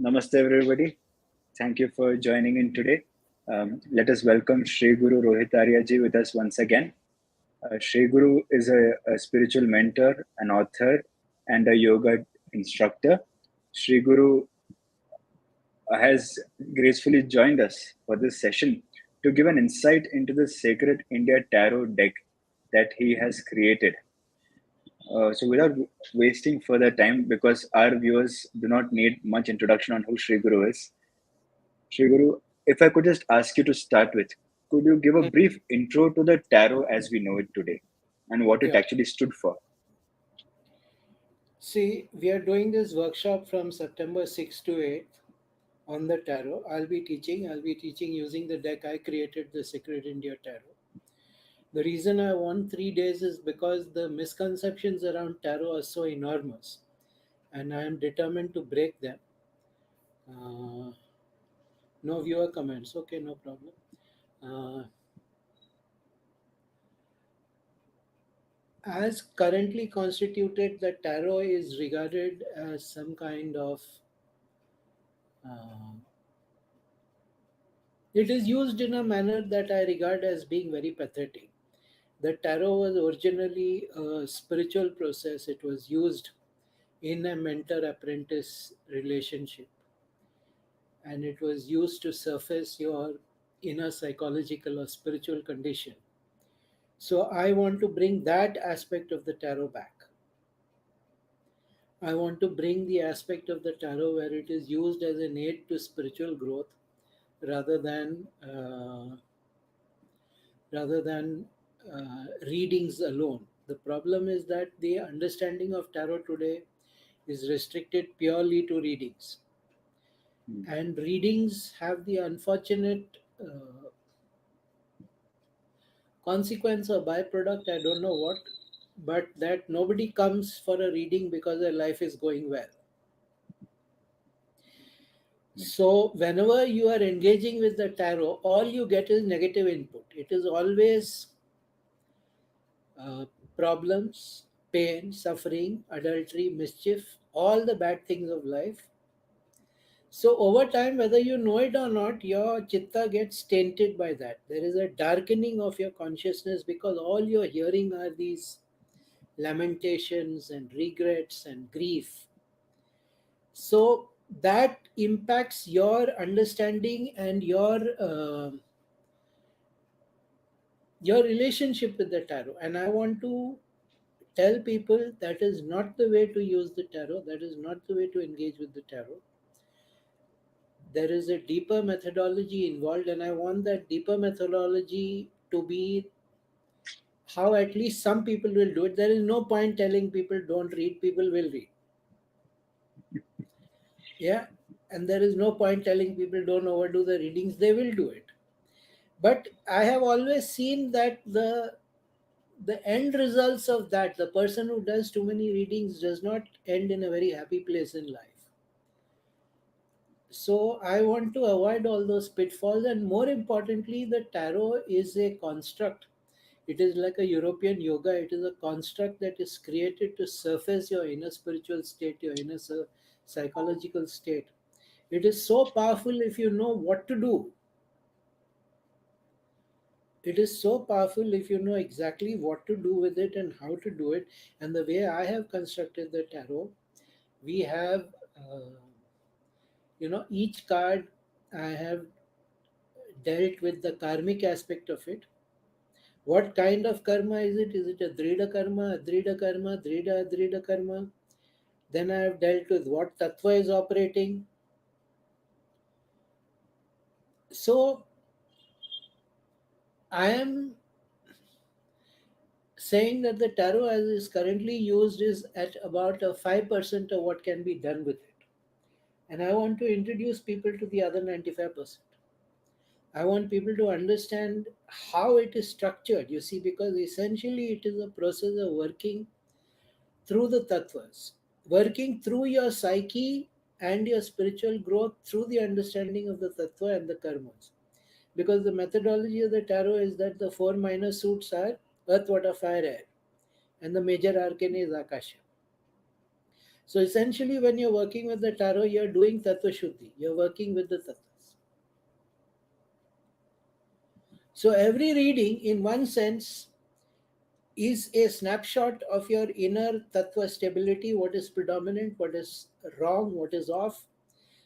Namaste, everybody. Thank you for joining in today. Let us welcome Shri Guru Rohit Arya ji with us once again. Shri Guru is a spiritual mentor, an author, and a yoga instructor. Shri Guru has gracefully joined us for this session to give an insight into the sacred India Tarot deck that he has created. So, without wasting further time, because our viewers do not need much introduction on who Shri Guru is, Shri Guru, if I could just ask you to start with, could you give a Mm, brief intro to the tarot as we know it today and what it Yeah. actually stood for? See, we are doing this workshop from September 6th to 8th on the tarot. I'll be teaching using the deck I created, the Secret India Tarot. The reason I want 3 days is because the misconceptions around tarot are so enormous and I am determined to break them. Uh, no viewer comments. Okay, no problem. Uh, as currently constituted, the tarot is regarded as some kind of uh, it is used in a manner that I regard as being very pathetic. The tarot was originally a spiritual process. It was used in a mentor apprentice relationship and it was used to surface your inner psychological or spiritual condition. So I want to bring that aspect of the tarot back. I want to bring the aspect of the tarot where it is used as an aid to spiritual growth rather than readings alone. The problem is that the understanding of tarot today is restricted purely to readings. Hmm. And readings have the unfortunate consequence or byproduct, I don't know what, but that nobody comes for a reading because their life is going well. So, whenever you are engaging with the tarot, all you get is negative input. It is always uh, problems, pain, suffering, adultery, mischief, all the bad things of life. So, over time, whether you know it or not, your chitta gets tainted by that. There is a darkening of your consciousness because all you're hearing are these lamentations and regrets and grief. So, that impacts your understanding and your relationship with the tarot. And I want to tell people that is not the way to use the tarot, that is not the way to engage with the tarot. There is a deeper methodology involved, and I want that deeper methodology to be how at least some people will do it. There is no point telling people don't read, people will read. Yeah, and there is no point telling people don't overdo the readings, they will do it. But I have always seen that the end results of that, the person who does too many readings does not end in a very happy place in life. So I want to avoid all those pitfalls, and more importantly, the tarot is a construct. It is like a European yoga. It is a construct that is created to surface your inner spiritual state, your inner psychological state. It is so powerful if you know what to do. It is so powerful if you know exactly what to do with it and how to do it. And the way I have constructed the tarot, we have, each card I have dealt with the karmic aspect of it. What kind of karma is it? Is it a drida karma, adrida karma, drida adrida karma? Then I have dealt with what tattva is operating. So I am saying that the tarot as is currently used is at about a 5% of what can be done with it. And I want to introduce people to the other 95%. I want people to understand how it is structured, you see, because essentially it is a process of working through the tattvas, working through your psyche and your spiritual growth through the understanding of the tattva and the karmas. Because the methodology of the tarot is that the four minor suits are earth, water, fire, air, and the major arcane is Akasha. So essentially, when you're working with the tarot, you're doing tattva shuddhi. You're working with the tattvas. So every reading, in one sense, is a snapshot of your inner tattva stability, what is predominant, what is wrong, what is off.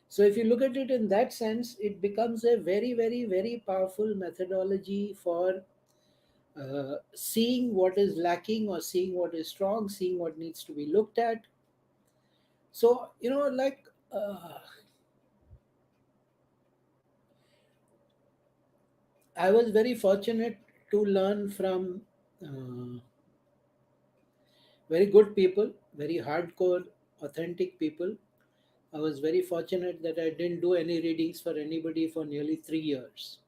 So if you look at it in that sense, it becomes a very, very, very powerful methodology for seeing what is lacking or seeing what is strong, seeing what needs to be looked at. So, I was very fortunate to learn from uh, very good people, very hardcore, authentic people. I was very fortunate that I didn't do any readings for anybody for nearly 3 years.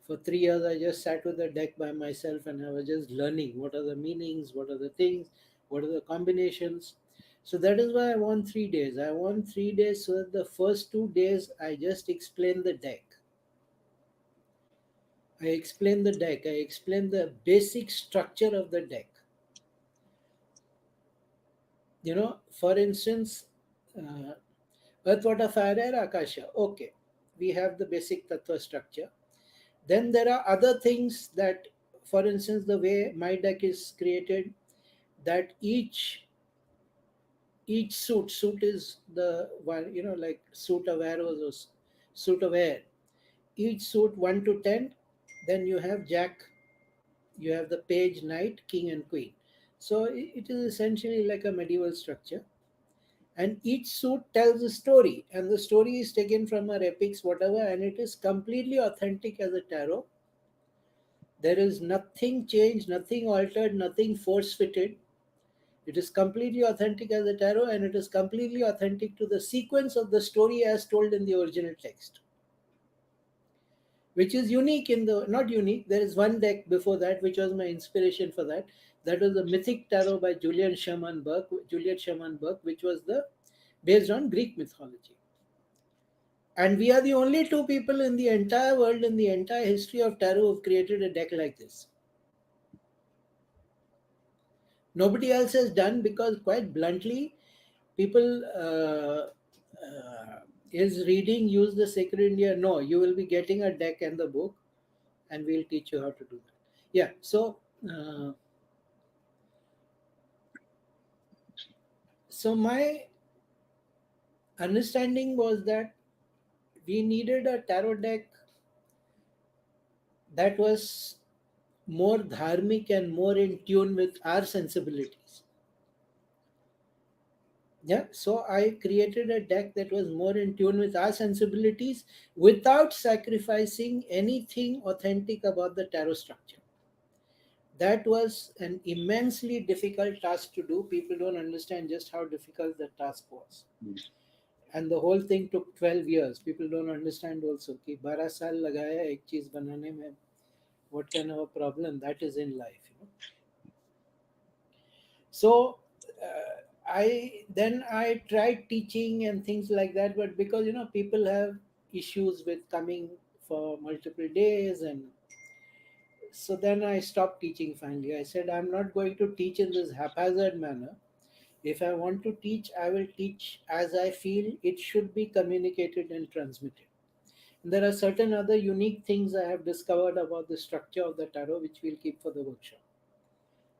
For 3 years, I just sat with the deck by myself and I was just learning what are the meanings, what are the things, what are the combinations. So that is why I won 3 days. I won 3 days so that the first 2 days I just explained the deck. I explained the deck. I explained the basic structure of the deck. For instance, uh, Earth, Water, Fire, Air, Akasha. Okay, we have the basic tattva structure. Then there are other things that, for instance, the way my deck is created, that each suit is the one, like suit of arrows or suit of air. Each suit 1 to 10. Then you have Jack, you have the page, knight, king, and queen. So it is essentially like a medieval structure. And each suit tells a story, and the story is taken from our epics, whatever, and it is completely authentic as a tarot. There is nothing changed, nothing altered, nothing force fitted. It is completely authentic as a tarot, and it is completely authentic to the sequence of the story as told in the original text, which is unique in the not unique. There is one deck before that, which was my inspiration for that. That was the Mythic Tarot by Juliet Sherman Burke, which was the based on Greek mythology. And we are the only two people in the entire world, in the entire history of tarot, who have created a deck like this. Nobody else has done, because, quite bluntly, people is reading use the Sacred India. No, you will be getting a deck and the book, and we'll teach you how to do that. Yeah. So my understanding was that we needed a tarot deck that was more dharmic and more in tune with our sensibilities. Yeah, so I created a deck that was more in tune with our sensibilities without sacrificing anything authentic about the tarot structure. That was an immensely difficult task to do. People don't understand just how difficult the task was. And the whole thing took 12 years. People don't understand also कि 12 साल लगाया एक चीज बनाने में. What kind of a problem that is in life. So I tried teaching and things like that, but because people have issues with coming for multiple days, and so then I stopped teaching. Finally, I said I'm not going to teach in this haphazard manner. If I want to teach, I will teach as I feel it should be communicated and transmitted. And there are certain other unique things I have discovered about the structure of the tarot, which we'll keep for the workshop.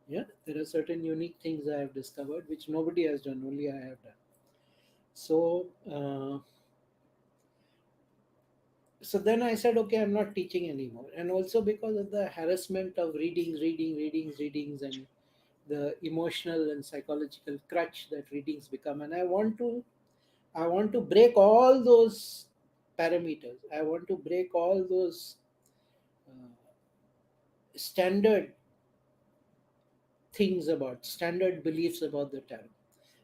Yeah, there are certain unique things I have discovered which nobody has done, only I have done. So, so then I said, okay, I'm not teaching anymore. And also because of the harassment of readings, and the emotional and psychological crutch that readings become. And I want to break all those parameters. I want to break all those uh, standard standard beliefs about the tarot.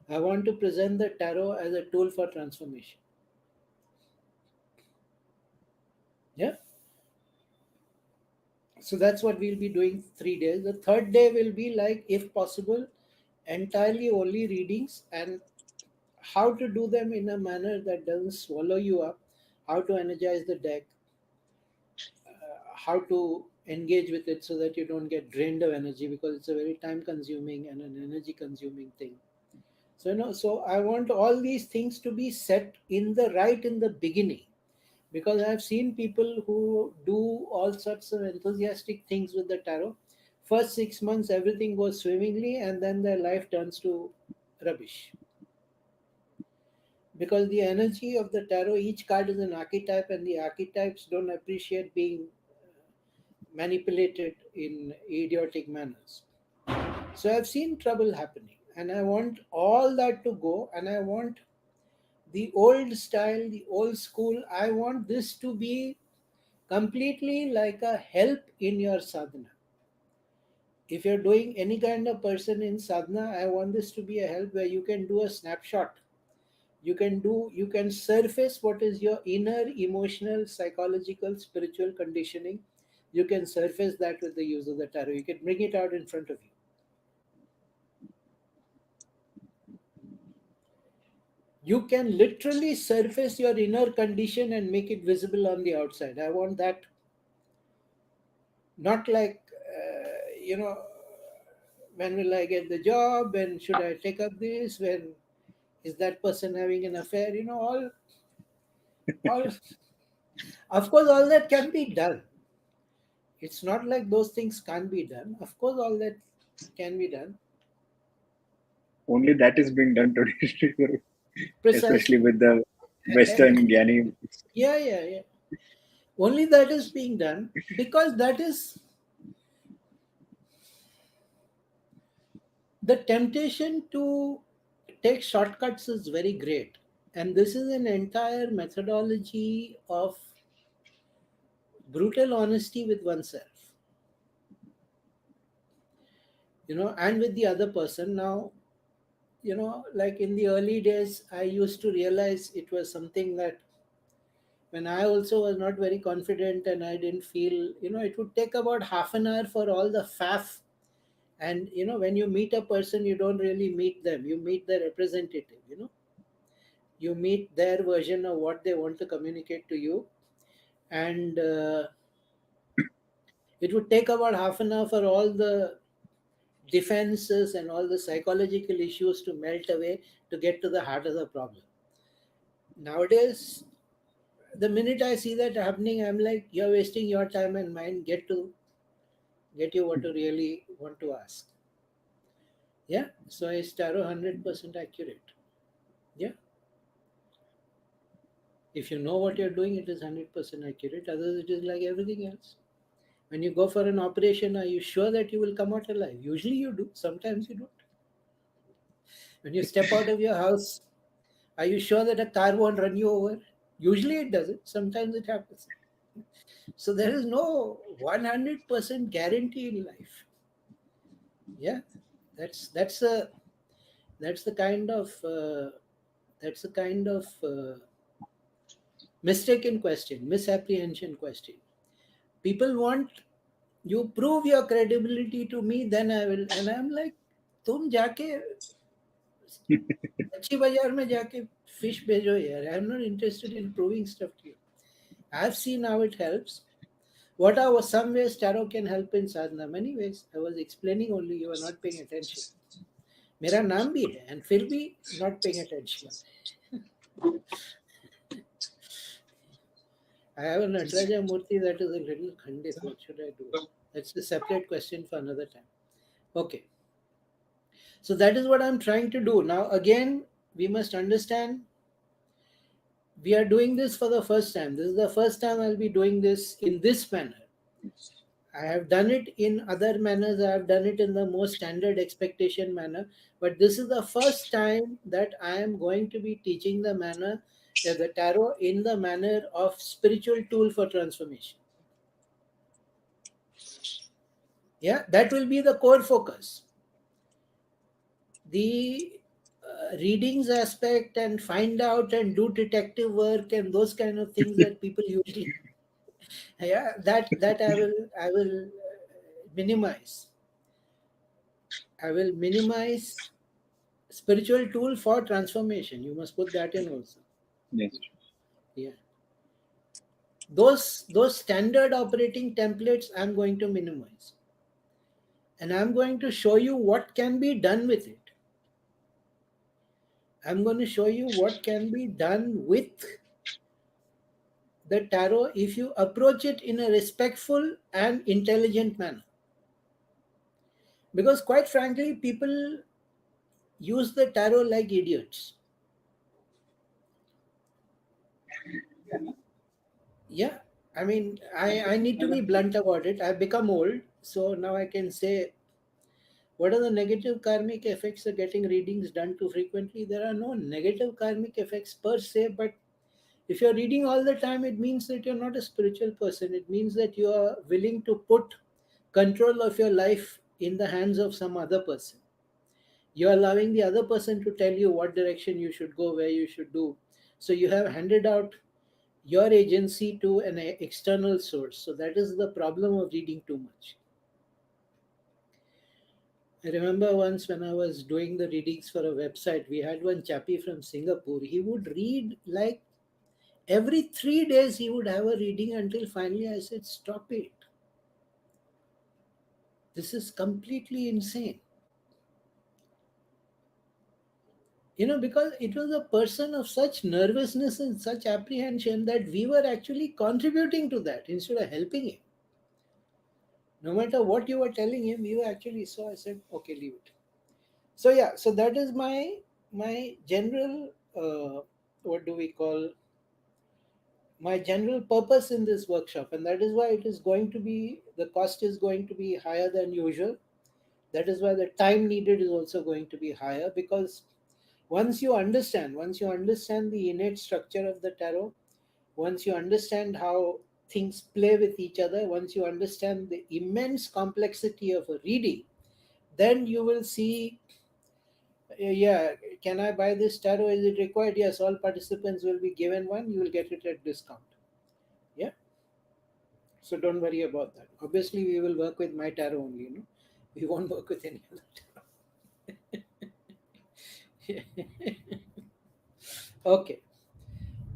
I want to present the tarot as a tool for transformation. Yeah. So that's what we'll be doing 3 days. The third day will be like, if possible, entirely only readings, and how to do them in a manner that doesn't swallow you up, how to energize the deck, how to engage with it so that you don't get drained of energy, because it's a very time consuming and an energy consuming thing. So so I want all these things to be set in the beginning, because I've seen people who do all sorts of enthusiastic things with the tarot. First 6 months, everything goes swimmingly, and then their life turns to rubbish. Because the energy of the tarot, each card is an archetype, and the archetypes don't appreciate being manipulated in idiotic manners. So I've seen trouble happening, and I want all that to go, and I want the old style, the old school. I want this to be completely like a help in your sadhana. If you're doing any kind of person in sadhana, I want this to be a help where you can do a snapshot. You can surface what is your inner emotional, psychological, spiritual conditioning. You can surface that with the use of the tarot. You can bring it out in front of you. You can literally surface your inner condition and make it visible on the outside. I want that. Not like when will I get the job, when should I take up this, when is that person having an affair, all of course all that can be done. It's not like those things can't be done. Of course all that can be done. Only that is being done today, Sri Guru, especially Precisely. with the Western Gyani. Yeah. Only that is being done, because that is the temptation to take shortcuts is very great. And this is an entire methodology of brutal honesty with oneself, and with the other person. Now, like in the early days, I used to realize it was something that when I also was not very confident, and I didn't feel, it would take about half an hour for all the faff. And when you meet a person, you don't really meet them, you meet the representative. You meet their version of what they want to communicate to you. And it would take about half an hour for all the defenses and all the psychological issues to melt away, to get to the heart of the problem. Nowadays, the minute I see that happening, I'm like, you're wasting your time and mine. Get you what to really want to ask. Yeah. So is tarot 100% accurate? Yeah. If you know what you're doing, it is 100% accurate. Otherwise, it is like everything else. When you go for an operation, are you sure that you will come out alive? Usually you do. Sometimes you don't. When you step out of your house, are you sure that a car won't run you over? Usually it doesn't. Sometimes it happens. So there is no 100% guarantee in life. Yeah, that's a that's the kind of mistaken question, misapprehension question. People want, you prove your credibility to me, then I will. And I'm like, तुम जाके अच्छी बाजार में जाके fish भेजो यार. I'm not interested in proving stuff to you. I've seen how it helps. What are some ways tarot can help in sadhana? Many ways. I was explaining, only you are not paying attention. मेरा नाम भी है and फिर भी not paying attention. I have a Nataraja Murti that is a little khandit. What should I do? That's a separate question for another time. Okay. So that is what I'm trying to do. Now, again, we must understand we are doing this for the first time. This is the first time I'll be doing this in this manner. I have done it in other manners. I have done it in the most standard expectation manner. But this is the first time that I am going to be teaching the tarot in the manner of spiritual tool for transformation. Yeah, that will be the core focus. The readings aspect and find out and do detective work and those kind of things that people usually, yeah, that I will minimize. I will minimize spiritual tool for transformation. You must put that in also. Yes. Yeah. Those standard operating templates I'm going to minimize. And I'm going to show you what can be done with it. I'm going to show you what can be done with the tarot if you approach it in a respectful and intelligent manner. Because, quite frankly, people use the tarot like idiots. Yeah, I mean, I need to be blunt about it. I've become old, so now I can say, what are the negative karmic effects of getting readings done too frequently? There are no negative karmic effects per se, but if you're reading all the time, it means that you're not a spiritual person. It means that you are willing to put control of your life in the hands of some other person. You're allowing the other person to tell you what direction you should go, where you should do. So you have handed out your agency to an external source. So that is the problem of reading too much. I remember once when I was doing the readings for a website, we had one chappie from Singapore. He would read like every 3 days, he would have a reading until finally I said, stop it. This is completely insane. Because it was a person of such nervousness and such apprehension that we were actually contributing to that instead of helping him. No matter what you were telling him, you actually saw. I said, okay, leave it. So yeah, so that is my general what do we call my general purpose in this workshop, and that is why it is going to be the cost is going to be higher than usual. That is why the time needed is also going to be higher, because once you understand the innate structure of the tarot, once you understand how things play with each other, once you understand the immense complexity of a reading, then you will see, yeah, can I buy this tarot? Is it required? Yes, all participants will be given one. You will get it at discount. Yeah, so don't worry about that. Obviously, we will work with my tarot only. We won't work with any other tarot. Okay,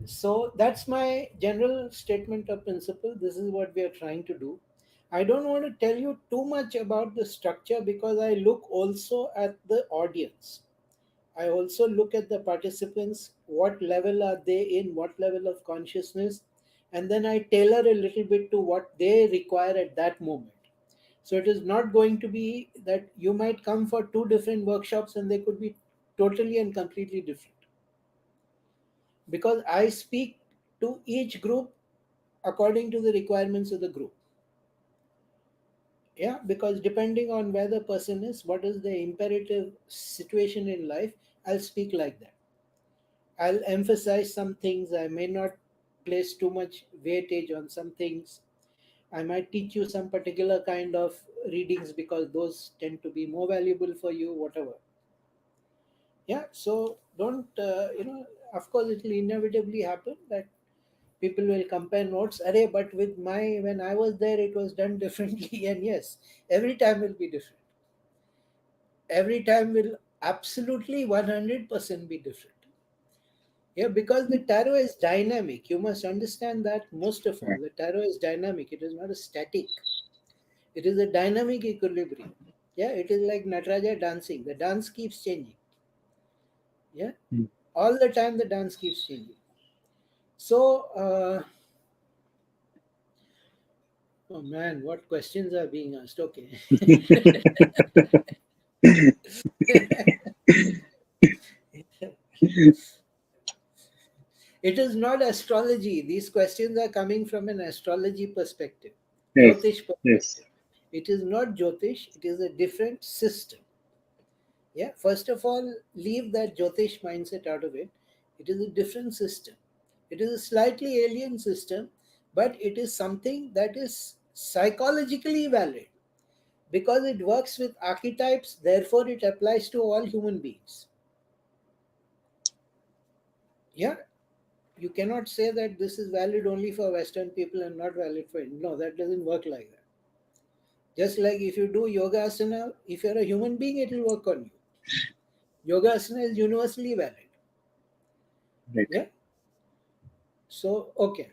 so that's my general statement of principle. This is what we are trying to do. I don't want to tell you too much about the structure because I look also at the audience. I also look at the participants, what level are they in, what level of consciousness, and then I tailor a little bit to what they require at that moment. So it is not going to be that you might come for two different workshops and they could be totally and completely different. Because I speak to each group according to the requirements of the group. Yeah, because depending on where the person is, what is the imperative situation in life, I'll speak like that. I'll emphasize some things. I may not place too much weightage on some things. I might teach you some particular kind of readings because those tend to be more valuable for you, whatever. Yeah, so don't, of course, it will inevitably happen that people will compare notes. Array, but when I was there, it was done differently. And yes, every time will be different. Every time will absolutely 100% be different. Yeah, because the tarot is dynamic. You must understand that most of all. Yeah. The tarot is dynamic. It is not a static. It is a dynamic equilibrium. Yeah, it is like Nataraja dancing. The dance keeps changing. Yeah, Mm. all the time the dance keeps changing. So, oh man, what questions are being asked? Okay. It is not astrology. These questions are coming from an astrology perspective, Yes, Jyotish yes, perspective. It is not Jyotish, it is a different system. Yeah, first of all, leave that Jyotish mindset out of it. It is a different system. It is a slightly alien system, but it is something that is psychologically valid because it works with archetypes, therefore, it applies to all human beings. Yeah, you cannot say that this is valid only for Western people and not valid for Indian. No, that doesn't work like that. Just like if you do yoga asana, if you're a human being, it will work on you. Yoga asana is universally valid. right. Yeah. So okay.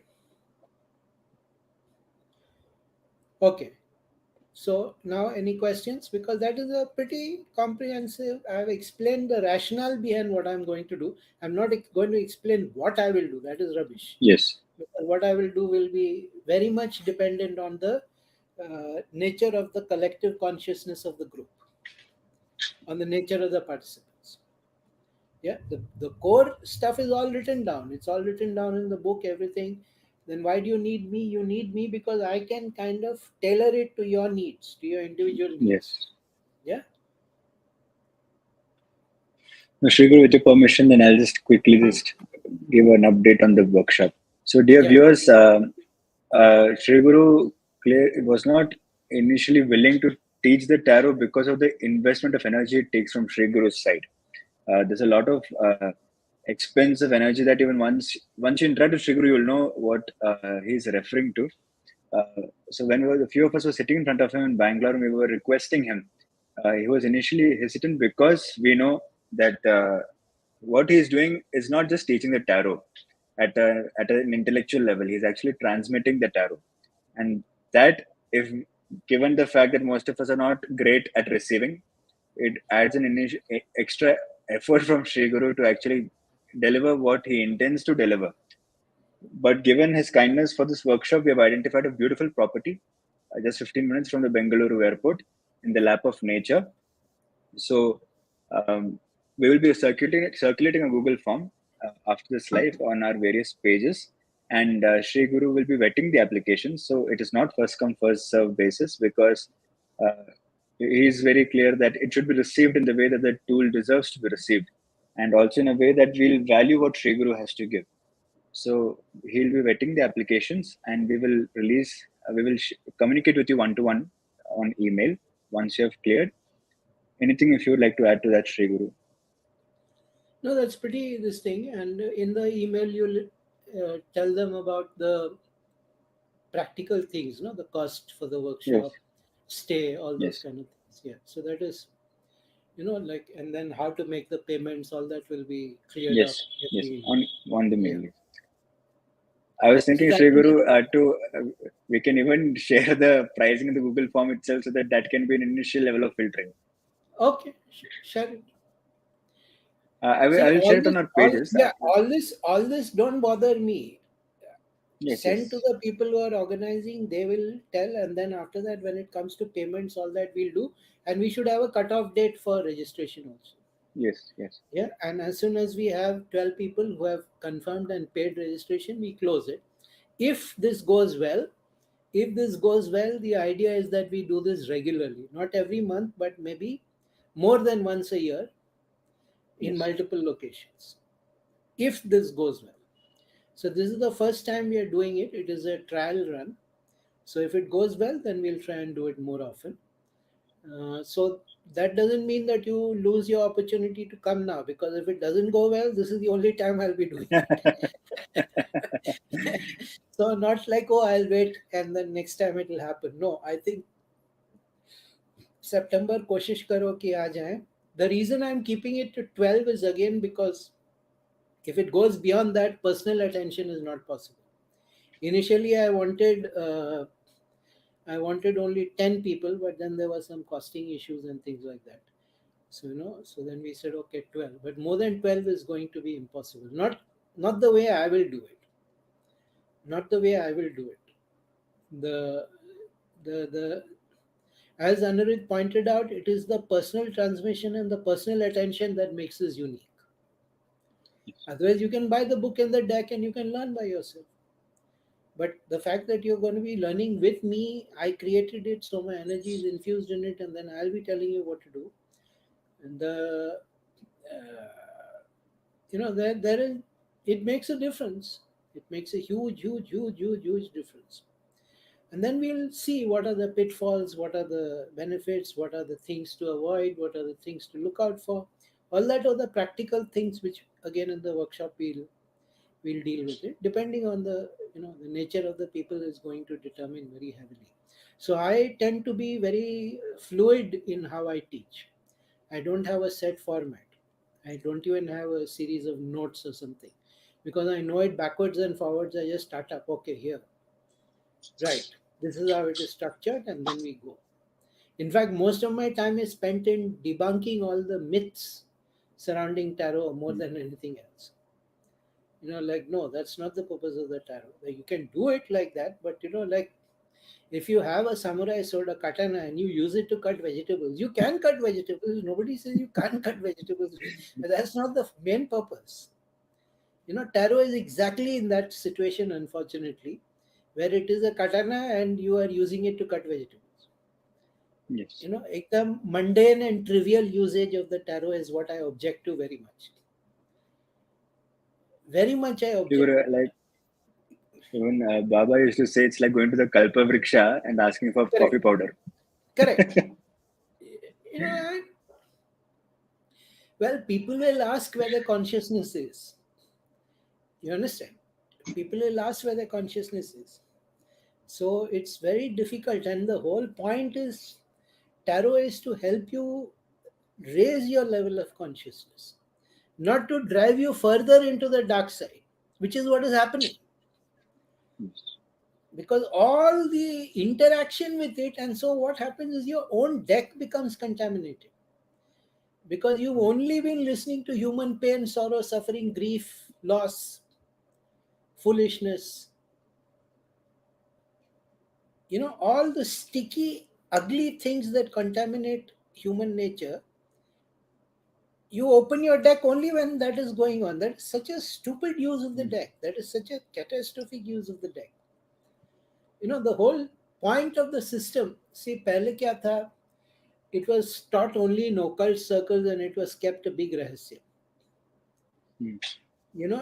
So now any questions? Because that is a pretty comprehensive. I have explained the rationale behind what I'm going to do. I'm not going to explain what I will do. That is rubbish. Yes. Because what I will do will be very much dependent on the nature of the collective consciousness of the group, on the nature of the participants. Yeah, the core stuff is all written down. It's all written down in the book, everything. Then why do you need me? You need me because I can kind of tailor it to your needs, to your individual needs. Yes. Yeah. Now, Shriguru, with your permission, then I'll just quickly just give an update on the workshop. So, dear Yeah. viewers, Sri Guru was not initially willing to teach the tarot because of the investment of energy it takes from Sri Guru's side. There's a lot of expensive energy that even once you interact with Sri Guru, you'll know what he's referring to. So when a few of us were sitting in front of him in Bangalore, we were requesting him. He was initially hesitant because we know that what he's doing is not just teaching the tarot at an intellectual level. He's actually transmitting the tarot, and that, if given the fact that most of us are not great at receiving, it adds an extra effort from Sri Guru to actually deliver what he intends to deliver. But given his kindness for this workshop, we have identified a beautiful property just 15 minutes from the Bengaluru airport in the lap of nature. So we will be circulating a Google form after this live on our various pages, and Sri Guru will be vetting the application. So it is not first come first serve basis, because uh, he is very clear that it should be received in the way that the tool deserves to be received, and also in a way that we'll value what Sri Guru has to give. So he'll be vetting the applications, and we will release. We will communicate with you one to one on email once you have cleared. Anything if you would like to add to that, Sri Guru? No, that's pretty this thing. And in the email, you'll tell them about the practical things, no, the cost for the Yes, workshop, stay, all those yes, kind of things. Yeah. So that is, like, and then how to make the payments, all that will be cleared up yes, in yes. the email. On the Yeah. mail. Yes. I was So thinking, that Sri will be Guru, we can even share the pricing in the Google form itself, so that that can be an initial level of filtering. okay. Share it. I See, will share it on our pages after. all this don't bother me. Yes, Send to yes, the people who are organizing, they will tell, and then after that, when it comes to payments, all that we'll do. And we should have a cutoff date for registration also. yes, yes, Yeah, and as soon as we have 12 people who have confirmed and paid registration, we close it. If this goes well, the idea is that we do this regularly, not every month, but maybe more than once a year in yes. multiple locations. If this goes well. So this is the first time we are doing it. It is a trial run. So if it goes well, then we'll try and do it more often. So that doesn't mean that you lose your opportunity to come now, because if it doesn't go well, this is the only time I'll be doing it. So not like, oh, I'll wait and then next time it will happen. No, I think September कोशिश करो कि आ जाए. The reason I'm keeping it to 12 is again because if it goes beyond that, personal attention is not possible. Initially, I wanted only 10 people, but then there were some costing issues and things like that. So then we said, okay, 12. But more than 12 is going to be impossible. Not the way I will do it. Not the way I will do it. The the As Anirudh pointed out, it is the personal transmission and the personal attention that makes this unique. Otherwise, you can buy the book and the deck and you can learn by yourself. But the fact that you're going to be learning with me, I created it, so my energy is infused in it, and then I'll be telling you what to do. And uh, there is, it makes a difference. It makes a huge, huge, huge, huge, huge difference. And then we'll see what are the pitfalls, what are the benefits, what are the things to avoid, what are the things to look out for. All that are the practical things which, again, in the workshop we'll deal with it, depending on the nature of the people is going to determine very heavily. So I tend to be very fluid in how I teach. I don't have a set format. I don't even have a series of notes or something, because I know it backwards and forwards. I just start up, okay, here, right, this is how it is structured, and then we go. In fact, most of my time is spent in debunking all the myths surrounding tarot more than anything else. Like, no, that's not the purpose of the tarot. Like, you can do it like that, but like, if you have a samurai sword, a katana, and you use it to cut vegetables, you can cut vegetables. Nobody says you can't cut vegetables. But that's not the main purpose. Tarot is exactly in that situation, unfortunately, where it is a katana and you are using it to cut vegetables. Yes. The mundane and trivial usage of the tarot is what I object to very much. Very much I You object were to. like, even Baba used to say it's like going to the Kalpa Vriksha and asking for coffee Correct. powder. Correct. You know, I, well, people will ask where the consciousness is. You understand? People will ask where the consciousness is. So it's very difficult. And the whole point is tarot is to help you raise your level of consciousness, not to drive you further into the dark side, which is what is happening. Yes. Because all the interaction with it, and so what happens is your own deck becomes contaminated. Because you've only been listening to human pain, sorrow, suffering, grief, loss, foolishness, all the sticky, ugly things that contaminate human nature. You open your deck only when that is going on. That is such a stupid use of the deck. That is such a catastrophic use of the deck. The whole point of the system, see, pehle kya tha, it was taught only in occult circles and it was kept a big rahasya. Mm.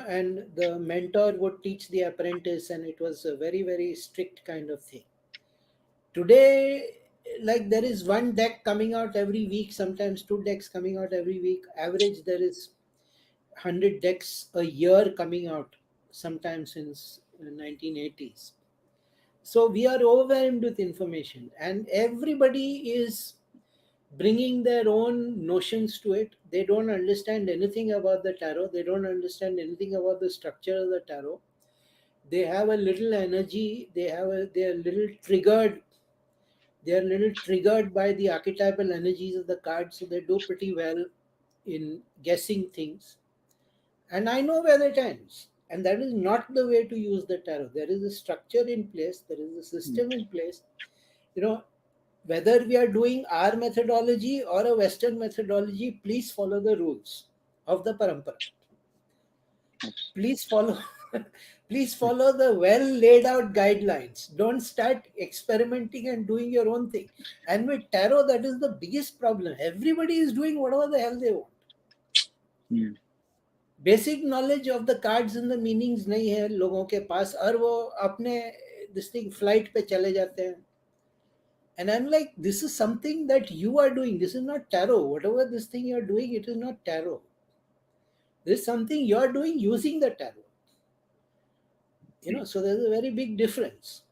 And the mentor would teach the apprentice, and it was a very, very strict kind of thing. Today, like, there is one deck coming out every week, sometimes two decks coming out every week. Average, there is 100 decks a year coming out, sometimes since 1980s. So we are overwhelmed with information, and everybody is bringing their own notions to it. They don't understand anything about the tarot. They don't understand anything about the structure of the tarot. They have a little energy. They are little triggered. They are little triggered by the archetypal energies of the cards, so they do pretty well in guessing things. And I know where that ends. And that is not the way to use the tarot. There is a structure in place. There is a system in place. You know, whether we are doing our methodology or a Western methodology, please follow the rules of the parampara. Please follow, please follow the well laid out guidelines. Don't start experimenting and doing your own thing. And with tarot, that is the biggest problem. Everybody is doing whatever the hell they want. Mm. Basic knowledge of the cards and the meanings नहीं है लोगों के पास, और वो अपने this thing flight पे चले जाते हैं. And I'm like, this is something that you are doing. This is not tarot. Whatever this thing you're doing, it is not tarot. This is something you're doing using the tarot. So there's a very big difference.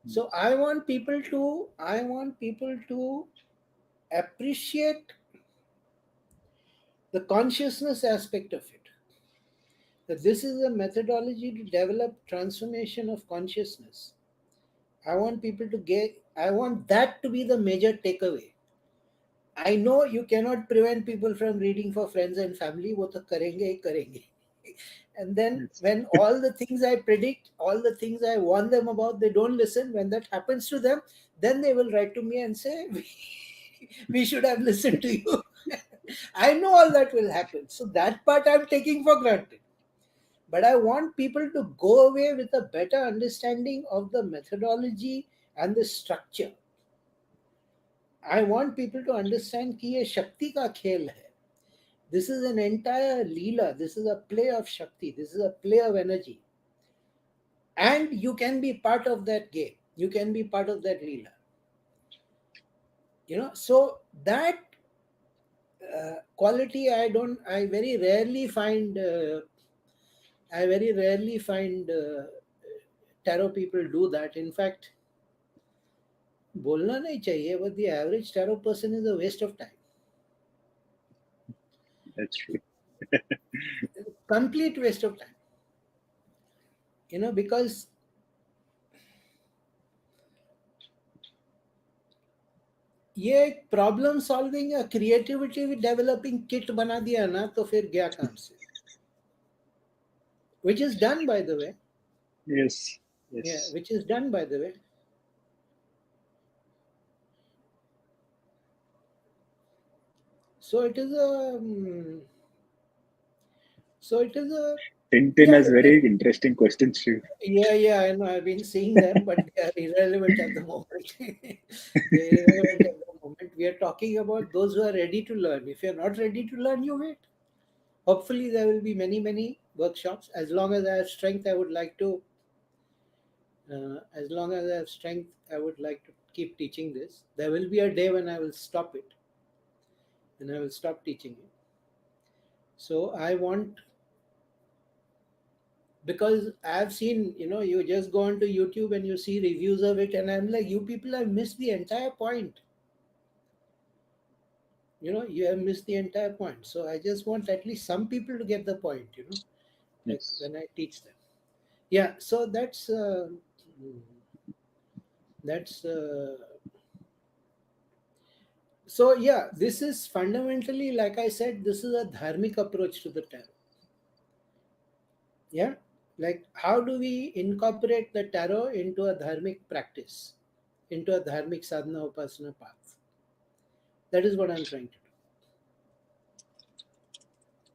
So I want people to appreciate the consciousness aspect of it. That this is a methodology to develop transformation of consciousness. I want that to be the major takeaway. I know you cannot prevent people from reading for friends and family, वो तो करेंगे ही करेंगे. And then Yes. when all the things I predict, all the things I warn them about, they don't listen. When that happens to them, then they will write to me and say, we should have listened to you. I know all that will happen. So that part I'm taking for granted. But I want people to go away with a better understanding of the methodology and the structure. I want people to understand कि ये शक्ति का खेल है. This is an entire leela. This is a play of Shakti. This is a play of energy. And you can be part of that game. You can be part of that leela. So that quality I very rarely find, tarot people do that. In fact, बोलना नहीं चाहिए, but the average tarot person is a waste of time. That's true. Complete waste of time. Because ये problem solving या creativity developing kit बना दिया ना तो फिर गया काम से, which is done by the way. Yes. Yeah, Yes. which is done by the way. So it is a so it is a Tintin yeah, has very interesting questions too. yeah, I know. I've been seeing them, but they are irrelevant at the moment. They're irrelevant at the moment. We are talking about those who are ready to learn. If you're not ready to learn, you wait. Hopefully, there will be many workshops. As long as I have strength, I would like to. As long as I have strength, I would like to keep teaching this. There will be a day when I will stop it, and I will stop teaching it. So I want, because I've seen, you just go onto YouTube and you see reviews of it, and I'm like, you people have missed the entire point. You have missed the entire point. So I just want at least some people to get the point, like Yes. when I teach them. Yeah, so that's so yeah, this is fundamentally, like I said, this is a dharmic approach to the tarot. Yeah, like how do we incorporate the tarot into a dharmic practice, into a dharmic sadhana upasana path? That is what I'm trying to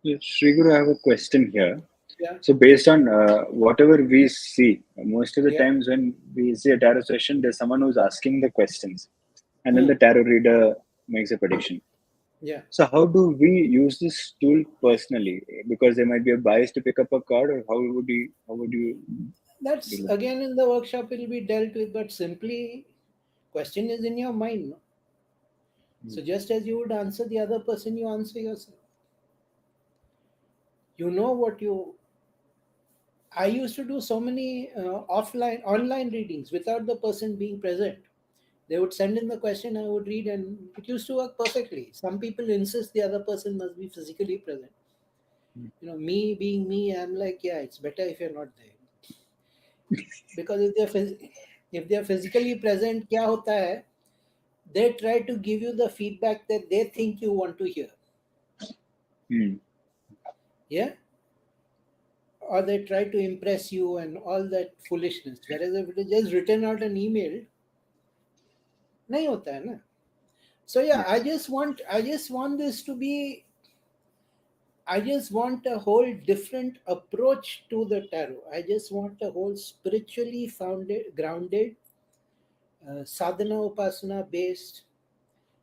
do. Yes, Sri Guru, I have a question here. Yeah, So, based on whatever we see, most of the yeah. times when we see a tarot session, there's someone who's asking the questions, and then Hmm. the tarot reader makes a prediction. Yeah, So, how do we use this tool personally? Because there might be a bias to pick up a card, or how would you that's deal with it? again in the workshop will be dealt with, but simply question is in your mind, no? Hmm. So just as you would answer the other person, you answer yourself. You know what you. I used to do so many online readings without the person being present. They would send in the question, I would read, and it used to work perfectly. Some people insist the other person must be physically present. Me being me, I'm like, yeah, it's better if you're not there, because if they're physically present, क्या होता है? They try to give you the feedback that they think you want to hear. Hmm. Yeah, or they try to impress you and all that foolishness. Whereas if it is just written out an email, नहीं होता है ना. So yeah, I Yes. just want I just want this to be. I just want a whole different approach to the tarot. I just want a whole spiritually founded, grounded, sadhana upasana based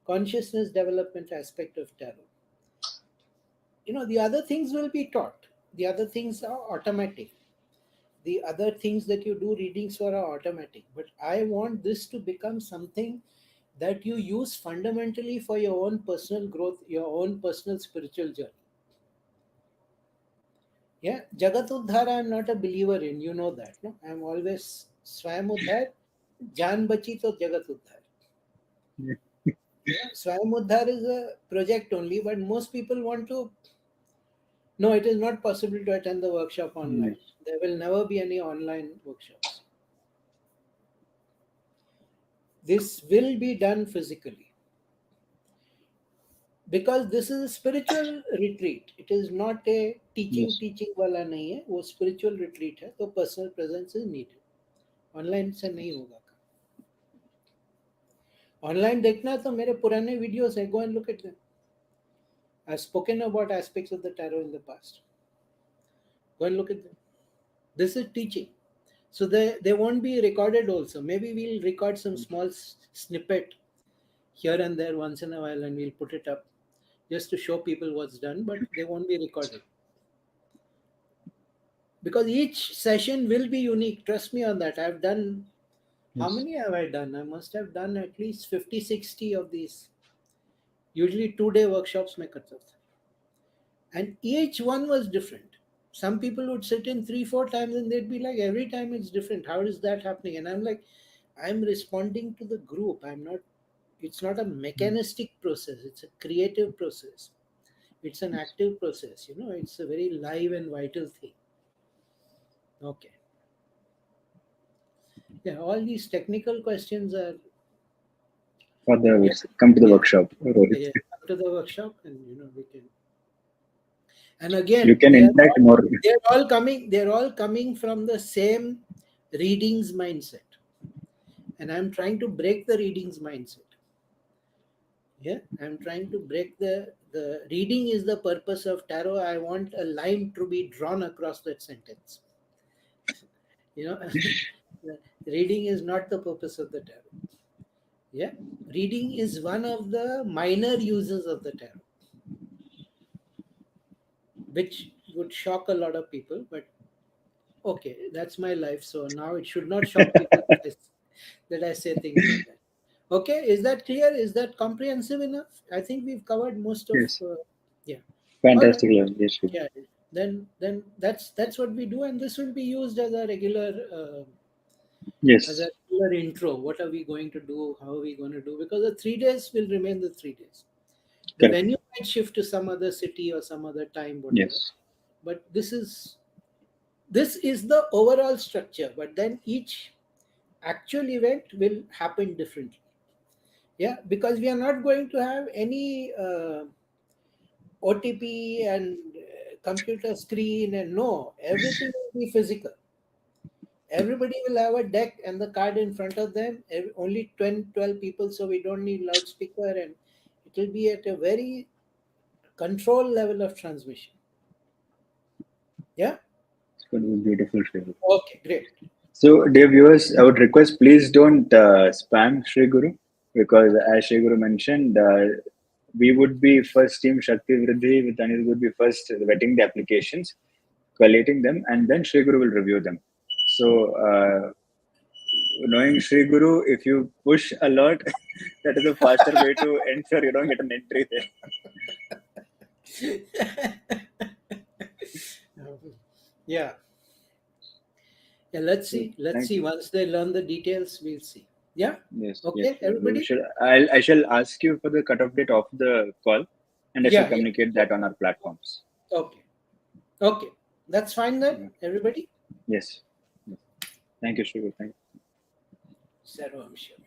consciousness development aspect of tarot. The other things will be taught. The other things are automatic. The other things that you do readings for are automatic, but I want this to become something that you use fundamentally for your own personal growth, your own personal spiritual journey. Yeah, jagat uddhar I'm not a believer in, you know that, no? I'm always swayam uddhar, jaan bachi to jagat uddhar. Swayam uddhar is a project only, but most people want to. No, it is not possible to attend the workshop online. Yes. There will never be any online workshops. This will be done physically, because this is a spiritual retreat. It is not a Yes. teaching वाला नहीं है, वो spiritual retreat है, तो personal presence is needed. Online से नहीं होगा. Online देखना है तो मेरे पुराने वीडियोस है, go and look at them. I've spoken about aspects of the tarot in the past. Go and look at them. This is teaching. So they won't be recorded also. Maybe we'll record some small snippet here and there once in a while, and we'll put it up just to show people what's done, but they won't be recorded. Because each session will be unique. Trust me on that. I've done, how Yes. many have I done? I must have done at least 50, 60 of these. Usually 2-day workshops mein karta tha. And each one was different. Some people would sit in 3, 4 times and they'd be like, every time it's different. How is that happening? And I'm like, I'm responding to the group. It's not a mechanistic process, it's a creative process. It's an Yes. active process, it's a very live and vital thing. Okay. Yeah, all these technical questions are For the Yeah, come to the yeah, workshop, Rohit. yeah. Come to the workshop, and we can. And You again, can interact more. they're all coming from the same readings mindset, and I'm trying to break the readings mindset. Yeah, I'm trying to break the reading is the purpose of tarot. I want a line to be drawn across that sentence. you know the reading is not the purpose of the tarot. Yeah, reading is one of the minor uses of the tarot, which would shock a lot of people, but okay, that's my life, so now it should not shock people that I say things like that. Okay, is that clear? Is that comprehensive enough? I think we've covered most of. Yes. Yeah. All right. Fantastic. Yes. Yeah. Then that's what we do, and this will be used as a Yes. regular intro. What are we going to do? How are we going to do? Because the 3 days will remain the 3 days. The Correct. venue might shift to some other city or some other time, whatever. Yes. But this is the overall structure. But then each actual event will happen differently. Yeah, because we are not going to have any OTP and computer screen, and no, everything will be physical. Everybody will have a deck and the card in front of them. Only 10, 12 people, so we don't need loudspeaker, and it will be at a very control level of transmission. Yeah. It's going to be beautiful, Shri. Okay, great. So, dear viewers, I would request please don't spam Shri Guru, because as Shri Guru mentioned, we would be first team Shakti Vriddhi with Anil would be first vetting the applications, collating them, and then Shri Guru will review them. So, knowing Shri Guru, if you push a lot, that is a faster way to ensure you don't get an entry there. Yeah. Yeah, let's So, see. Let's thank see. you. Once they learn the details, we'll see. Yeah. Yes, yes. Okay, We everybody. should. I shall ask you for the cutoff date of the call, and I shall Yeah, yeah. communicate that on our platforms. Okay. Okay. That's fine then, Yeah. everybody. Yes. Yes. Thank you, Shri. Thank you. Sarvam Shivam.